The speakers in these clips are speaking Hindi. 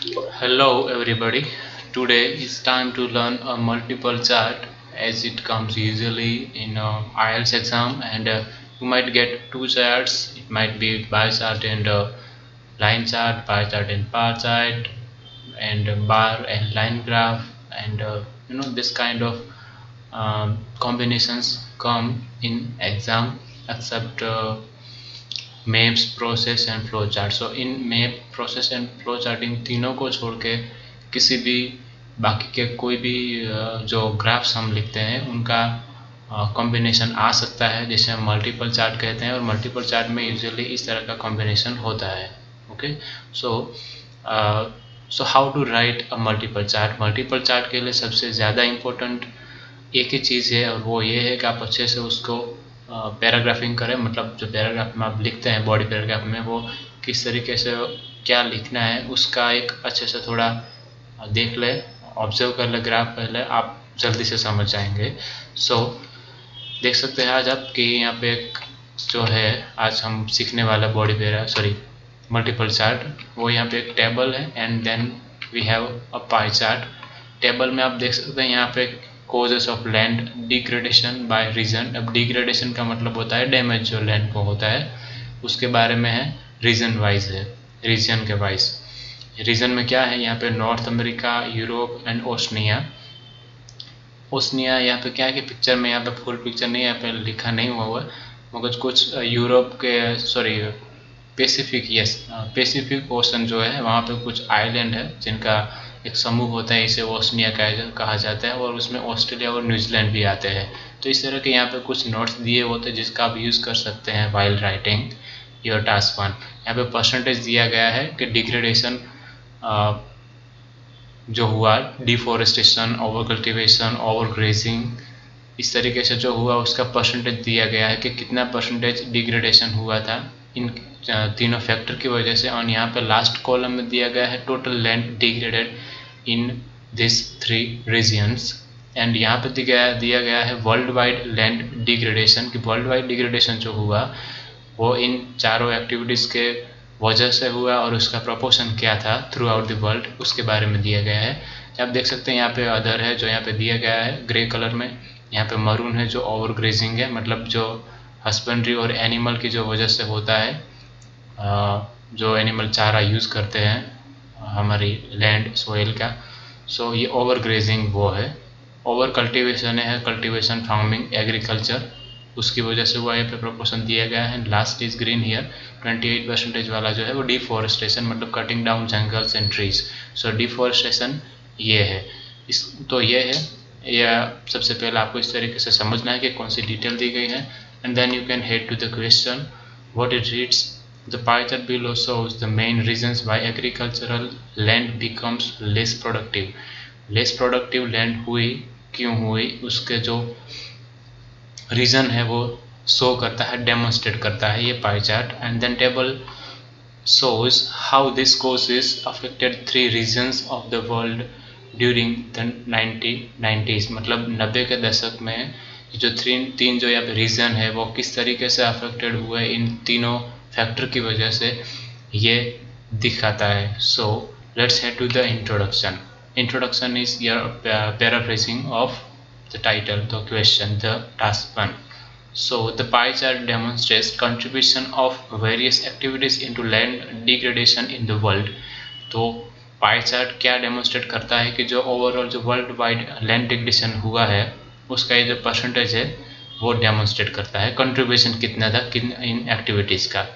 Hello everybody. Today is time to learn a multiple chart as it comes usually in IELTS exam, and you might get two charts. It might be bar chart and line chart, bar chart and bar chart, and bar and line graph, and this kind of combinations come in exam except maps process and flow chart. So in map process and flow chart इन तीनों को छोड़ के किसी भी बाकी के कोई भी जो ग्राफ्स हम लिखते हैं उनका कॉम्बिनेशन आ सकता है, जिसे हम मल्टीपल चार्ट कहते हैं। और मल्टीपल चार्ट में यूजुअली इस तरह का कॉम्बिनेशन होता है। Okay, so so how to write a multiple chart. Multiple chart के लिए सबसे ज़्यादा इम्पोर्टेंट एक ही चीज़ है, और वो ये है कि आप अच्छे से उसको पैराग्राफिंग करें। मतलब जो पैराग्राफ में आप लिखते हैं बॉडी पैराग्राफ में, वो किस तरीके से क्या लिखना है उसका एक अच्छे से थोड़ा देख ले, ऑब्जर्व कर ले ग्राफ, पहले आप जल्दी से समझ जाएंगे। सो देख सकते हैं आज आप कि यहाँ पे एक जो है आज हम सीखने वाला बॉडी पैरा मल्टीपल चार्ट, वो यहाँ पे एक टेबल है and then we have a pie chart. Table में आप देख सकते हैं यहाँ पे causes of land degradation by region. अब डिग्रेडेशन का मतलब होता है डैमेज जो लैंड को होता है उसके बारे में है, रीजन वाइज है, रीजन के वाइज। रीजन में क्या है, यहाँ पे north America, Europe and Oceania. Oceania यहाँ पे क्या है कि पिक्चर में यहाँ पे फुल पिक्चर नहीं है, यहाँ पे लिखा नहीं हुआ है, मगर कुछ यूरोप के पैसिफिक, यस, पैसिफिक ओशन जो है वहाँ पे कुछ आइलैंड है जिनका एक समूह होता है, इसे ओशनिया कहा जाता है, और उसमें ऑस्ट्रेलिया और न्यूजीलैंड भी आते हैं। तो इस तरह के यहाँ पे कुछ नोट्स दिए होते हैं जिसका आप यूज़ कर सकते हैं while writing your task one. यहाँ पे परसेंटेज दिया गया है कि डिग्रेडेशन जो हुआ, deforestation, over cultivation, over grazing, इस तरीके से जो हुआ उसका परसेंटेज दिया गया है कि कितना परसेंटेज डिग्रेडेशन हुआ था इन तीनों फैक्टर की वजह से। और यहाँ पे लास्ट कॉलम में दिया गया है total land degraded in this three regions. And यहाँ पे दिया गया है वर्ल्ड वाइड लैंड डिग्रेडेशन, कि वर्ल्ड वाइड डिग्रेडेशन जो हुआ वो इन चारों एक्टिविटीज़ के वजह से हुआ और उसका प्रोपोर्शन क्या था थ्रू आउट द वर्ल्ड, उसके बारे में दिया गया है। आप देख सकते हैं यहाँ पे अदर है जो यहाँ पे दिया गया है ग्रे कलर में। यहाँ पे मरून है जो ओवर ग्रेजिंग है, मतलब जो हस्बेंड्री और एनिमल की जो वजह से होता है, जो एनिमल चारा यूज़ करते हैं हमारी लैंड सोइल का। सो ये ओवर ग्रेजिंग वो है। ओवर कल्टीवेशन है कल्टीवेशन, फार्मिंग, एग्रीकल्चर, उसकी वजह से हुआ, ये पे प्रोपोर्शन दिया गया है। लास्ट इज ग्रीन हियर 28% वाला जो है वो डिफॉरेस्टेशन, मतलब cutting down jungles and trees. So deforestation ये है। इस तो ये है, या सबसे पहले आपको इस तरीके से समझना है कि कौन सी डिटेल दी गई है, and then you can head to the question what it reads. The pie chart below shows the main reasons why agricultural land becomes less productive. Less productive land हुई, क्यों हुई, उसके जो रीज़न है वो शो करता है, डेमोन्स्ट्रेट करता है ये pie chart. And then table shows how this causes affected three regions of the world during the 1990s। मतलब 90 के दशक में जो तीन जो यहाँ पे रीजन है वो किस तरीके से अफेक्टेड हुए इन तीनों फैक्टर की वजह से, ये दिखाता है। So let's head to the introduction. Introduction is your paraphrasing of the title, the question, the task one. So the pie chart demonstrates contribution of various activities into land degradation in the world। तो पाई चार्ट क्या डेमोन्स्ट्रेट करता है कि जो ओवरऑल जो वर्ल्ड वाइड लैंड डिग्रेडेशन हुआ है उसका ये जो परसेंटेज है वो डेमोन्स्ट्रेट करता है, कंट्रीब्यूशन कितना था किन इन एक्टिविटीज़ का।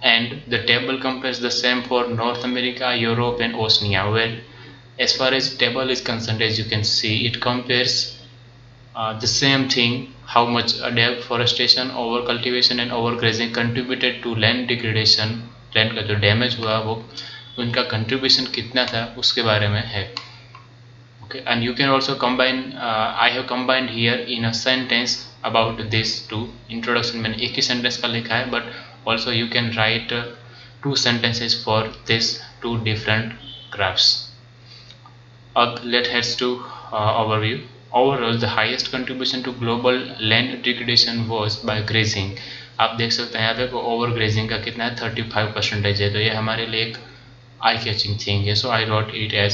And the table compares the same for North America, Europe and Oceania, where as far as table is concerned, as you can see, it compares the same thing, how much deforestation, over cultivation and overgrazing contributed to land degradation, land का जो डैमेज हुआ वो उनका कंट्रीब्यूशन कितना था उसके बारे में है। okay, and you can also combine, I have combined here in a sentence about this two। introduction मैंने एक ही सेंटेंस का लिखा है, but also you can write two sentences for this two different graphs। अब let heads to overview। Overall, the highest contribution to global land degradation was by grazing। आप देख सकते हैं यहाँ पे ओवर ग्रेजिंग का कितना है, 35% है। तो ये हमारे लिए एक eye-catching thing है, so I wrote it as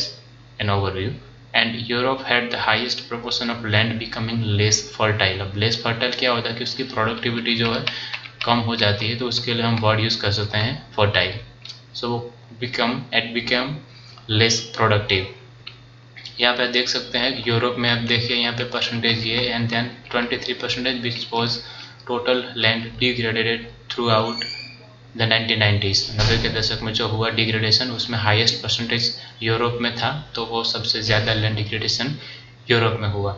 an overview. And Europe had the highest proportion of land becoming less fertile. अब less fertile क्या होता है कि उसकी प्रोडक्टिविटी जो है कम हो जाती है, तो उसके लिए हम वर्ड यूज़ कर सकते हैं fertile. So become less productive. यहाँ पे देख सकते हैं यूरोप में, आप देखिए यहाँ पे परसेंटेज ये, and then 23% which was total land degraded throughout the 1990s. 90 के दशक में जो हुआ डिग्रेडेशन, उसमें हाईएस्ट परसेंटेज यूरोप में था, तो वो सबसे ज़्यादा लैंड डिग्रेडेशन यूरोप में हुआ.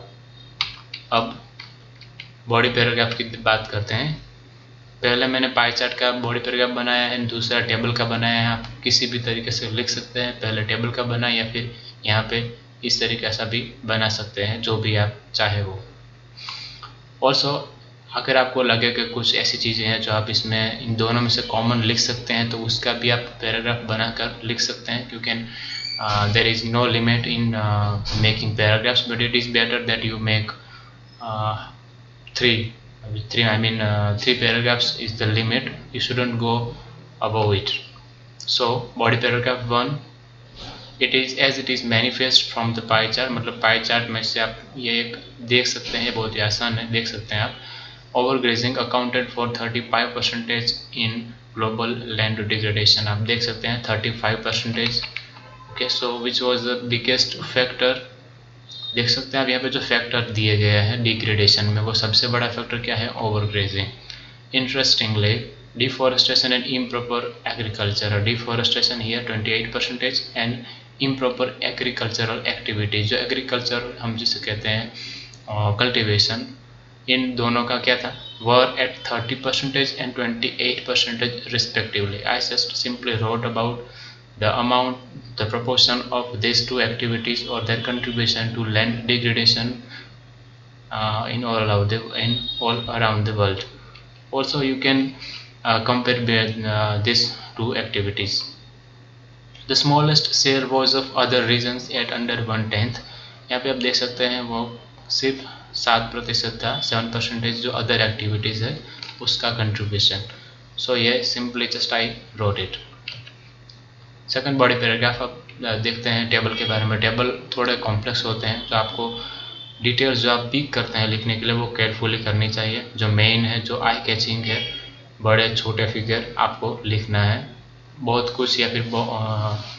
अब बॉडी पैराग्राफ की बात करते हैं. पहले मैंने पाई चार्ट का बॉडी पैराग्राफ बनाया है, दूसरा टेबल का बनाया है. आप किसी भी तरीके से लिख सकते हैं, पहले टेबल का बना या फिर यहाँ पे इस तरीके से भी बना सकते हैं, जो भी आप चाहे वो. ऑल्सो अगर आपको लगे कि कुछ ऐसी चीज़ें हैं जो आप इसमें इन दोनों में से कॉमन लिख सकते हैं, तो उसका भी आप पैराग्राफ बनाकर लिख सकते हैं. क्योंकि there is no limit in making paragraphs, but it is better that you make three paragraphs is the limit. You shouldn't go above it. So body paragraph 1, it is manifest from the pie chart. मतलब pie chart में से आप ये एक देख सकते हैं, बहुत ही आसान है, देख सकते हैं आप. Overgrazing accounted for 35% in global land degradation. आप देख सकते हैं 35%. Okay, so which was the biggest factor? देख सकते हैं आप यहाँ पे जो फैक्टर दिए गए हैं डिग्रेडेशन में, वो सबसे बड़ा फैक्टर क्या है? Overgrazing. Interestingly deforestation and improper agriculture. Deforestation here 28% and improper agricultural activities, जो एग्रीकल्चर हम जिसे कहते हैं कल्टिवेशन, इन दोनों का क्या था? Were at 30% and 28% respectively. I just simply wrote about the amount, the proportion of these two activities or their contribution to land degradation in all around the world. Also you can compare these two activities. The smallest share was of other regions at under 1/10. यहाँ पे आप देख सकते हैं वो सिर्फ 7% था, 7% जो अदर एक्टिविटीज़ है उसका कंट्रीब्यूशन. सो ये simply just I wrote it. Second body paragraph आप देखते हैं टेबल के बारे में. टेबल थोड़े कॉम्प्लेक्स होते हैं, तो आपको डिटेल्स जो आप पिक करते हैं लिखने के लिए वो केयरफुली करनी चाहिए. जो मेन है, जो आई कैचिंग है, बड़े छोटे फिगर आपको लिखना है. बहुत कुछ या फिर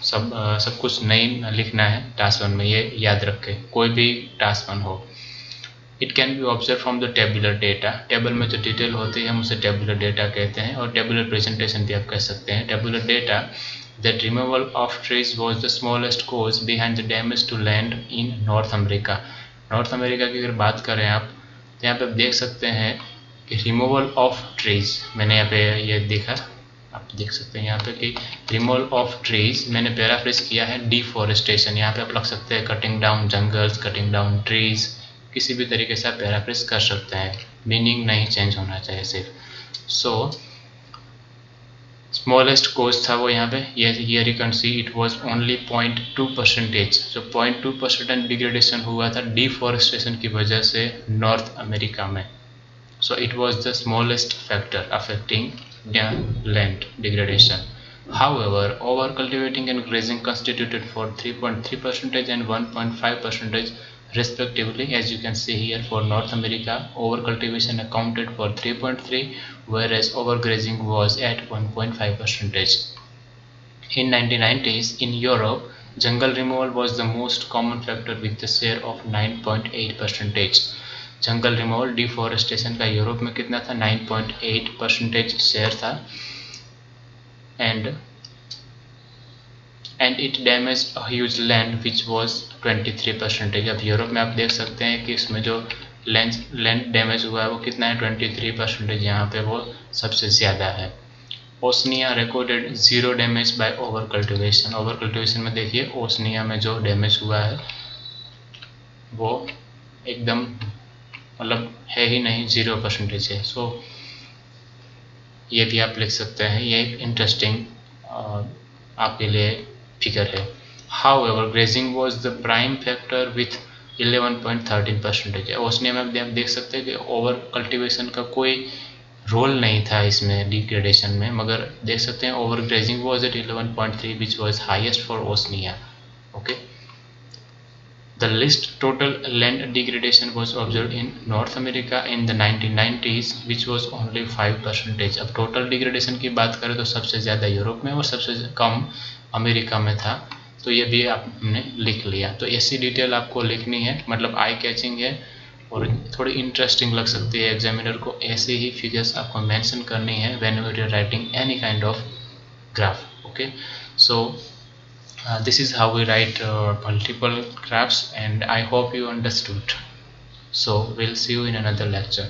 सब कुछ नहीं लिखना है टास्क 1 में, ये याद रखें, कोई भी टास्क 1 हो. It can be observe from the tabular data. Table में जो डिटेल होती है हम उसे टेबुलर डेटा कहते हैं, और टेबुलर प्रेजेंटेशन भी आप कह सकते हैं. Tabular data that removal of trees was the smallest cause behind the damage to land in North America. North America की अगर बात करें आप, तो यहाँ पे आप देख सकते हैं कि रिमूवल ऑफ ट्रीज, मैंने यहाँ पे ये देखा, आप देख सकते हैं यहाँ पे कि रिमूवल ऑफ ट्रीज, मैंने पैराफ्रेज किया है डिफॉरेस्टेशन. यहाँ पे आप लग सकते हैं cutting down jungles, cutting down trees, किसी भी तरीके से आप पैराफ्रेज कर सकते हैं, मीनिंग नहीं चेंज होना चाहिए सिर्फ. सो स्मॉलेस्ट कोज था वो यहाँ पे, ये here you can see it was only 0.2%. जो 0.2% डिग्रेडेशन हुआ था डिफॉरेस्टेशन की वजह से नॉर्थ अमेरिका में. So it was the smallest factor affecting land degradation. However, over cultivating and grazing constituted for 3.3% and 1.5% respectively. As you can see here, for North America, over cultivation accounted for 3.3, whereas overgrazing was at 1.5%. In 1990s, in Europe, jungle removal was the most common factor with the share of 9.8%. Jungle removal deforestation का यूरोप में कितना था? 9.8% शेयर था. and it damaged a huge land which was 23%. अब यूरोप में आप देख सकते हैं कि इसमें जो लैंड डैमेज हुआ है वो कितना है? 23%. यहाँ पे वो सबसे ज़्यादा है. Oceania recorded 0 damage bye over cultivation. Over cultivation में देखिए ओसनिया में जो डैमेज हुआ है वो एकदम मतलब है ही नहीं, 0% है. सो ये भी आप लिख सकते हैं, ये एक इंटरेस्टिंग आपके लिए फिगर है. However, grazing was the prime factor with 11.13%. Oceania में आप देख सकते हैं कि ओवर कल्टीवेशन का कोई रोल नहीं था इसमें डिग्रेडेशन में, मगर देख सकते हैं over grazing was at 11.3 which was highest for Oceania. Okay. The least total land degradation was observed in North America in the 1990s, which was only 5%. अब total degradation की बात करें तो सबसे ज़्यादा यूरोप में और सबसे कम अमेरिका में था. तो ये भी आपने लिख लिया. तो ऐसी डिटेल आपको लिखनी है, मतलब आई कैचिंग है और थोड़ी इंटरेस्टिंग लग सकती है एग्जामिनर को. ऐसे ही फिगर्स आपको मेंशन करनी है when you are writing any kind of graph. Okay. So this is how we write multiple graphs, and I hope you understood. So we'll see you in another lecture.